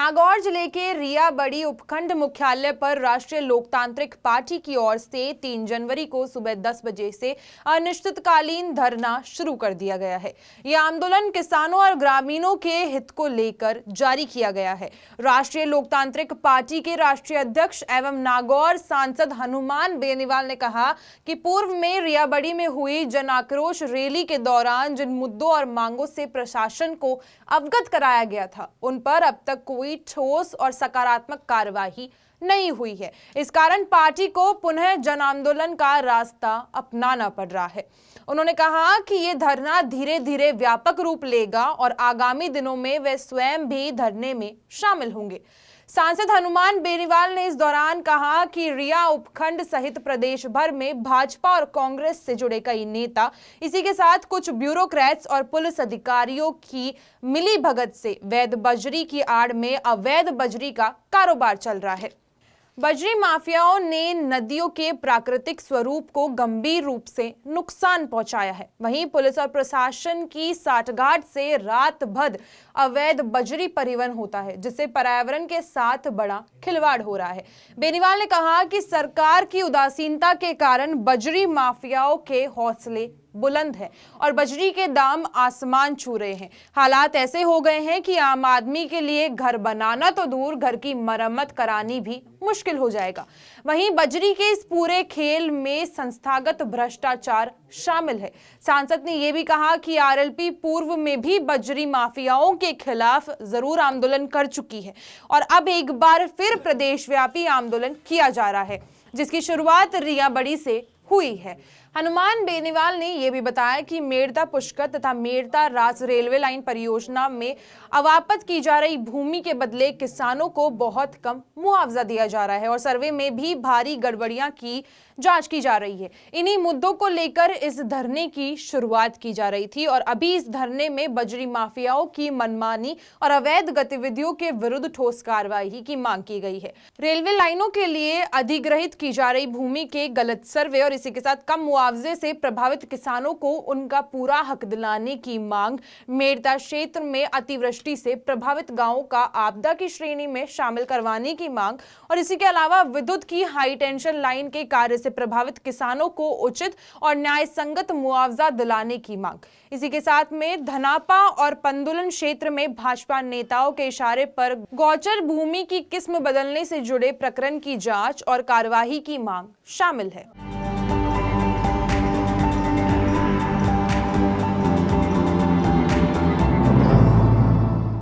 नागौर जिले के रियाबड़ी उपखंड मुख्यालय पर राष्ट्रीय लोकतांत्रिक पार्टी की ओर से 3 जनवरी को सुबह 10 बजे से अनिश्चितकालीन धरना शुरू कर दिया गया है। यह आंदोलन किसानों और ग्रामीणों के हित को लेकर जारी किया गया है। राष्ट्रीय लोकतांत्रिक पार्टी के राष्ट्रीय अध्यक्ष एवं नागौर सांसद हनुमान बेनीवाल ने कहा कि पूर्व में रियाबड़ी में हुई जन आक्रोश रैली के दौरान जिन मुद्दों और मांगों से प्रशासन को अवगत कराया गया था, उन पर अब तक कोई ठोस और सकारात्मक कार्यवाही नहीं हुई है। इस कारण पार्टी को पुनः जन आंदोलन का रास्ता अपनाना पड़ रहा है। उन्होंने कहा कि ये धरना धीरे धीरे व्यापक रूप लेगा और आगामी दिनों में वे स्वयं भी धरने में शामिल होंगे। सांसद हनुमान बेनीवाल ने इस दौरान कहा कि रिया उपखंड सहित प्रदेश भर में भाजपा और कांग्रेस से जुड़े कई नेता, इसी के साथ कुछ ब्यूरोक्रेट्स और पुलिस अधिकारियों की मिली भगत से वैध बजरी की आड़ में अवैध बजरी का कारोबार चल रहा है। बजरी माफियाओं ने नदियों के प्राकृतिक स्वरूप को गंभीर रूप से नुकसान पहुंचाया है। वहीं पुलिस और प्रशासन की साठगांठ से रात भर अवैध बजरी परिवहन होता है, जिससे पर्यावरण के साथ बड़ा खिलवाड़ हो रहा है। बेनीवाल ने कहा कि सरकार की उदासीनता के कारण बजरी माफियाओं के हौसले बुलंद है और बजरी के दाम आसमान छू रहे हैं। हालात ऐसे हो गए हैं कि आम आदमी के लिए घर बनाना तो दूर, घर की मरम्मत करानी भी मुश्किल हो जाएगा। वहीं बजरी के इस पूरे खेल में संस्थागत भ्रष्टाचार शामिल है। सांसद ने यह भी कहा कि आरएलपी पूर्व में भी बजरी माफियाओं के खिलाफ जरूर आंदोलन कर चुकी है और अब एक बार फिर प्रदेशव्यापी आंदोलन किया जा रहा है, जिसकी शुरुआत रियाबड़ी से हुई है। हनुमान बेनीवाल ने यह भी बताया कि मेड़ता पुष्कर तथा मेड़ता रास रेलवे लाइन परियोजना में अवापत की जा रही भूमि के बदले किसानों को बहुत कम मुआवजा दिया जा रहा है और सर्वे में भी भारी गड़बड़ियां की जांच की जा रही है। इन्हीं मुद्दों को लेकर इस धरने की शुरुआत की जा रही थी और अभी इस धरने में बजरी माफियाओं की मनमानी और अवैध गतिविधियों के विरुद्ध ठोस कार्रवाई की मांग की गई है। रेलवे लाइनों के लिए अधिग्रहित की जा रही भूमि के गलत सर्वे और इसी के साथ कम मुआवजे से प्रभावित किसानों को उनका पूरा हक दिलाने की मांग, मेड़ता क्षेत्र में अतिवृष्टि से प्रभावित गांवों का आपदा की श्रेणी में शामिल करवाने की मांग और इसी के अलावा विद्युत की हाई टेंशन लाइन के कार्य से प्रभावित किसानों को उचित और न्याय संगत मुआवजा दिलाने की मांग। इसी के साथ में धनापा और पंदुलन क्षेत्र में भाजपा नेताओं के इशारे पर गौचर भूमि की किस्म बदलने से जुड़े प्रकरण की जांच और कार्यवाही की मांग शामिल है।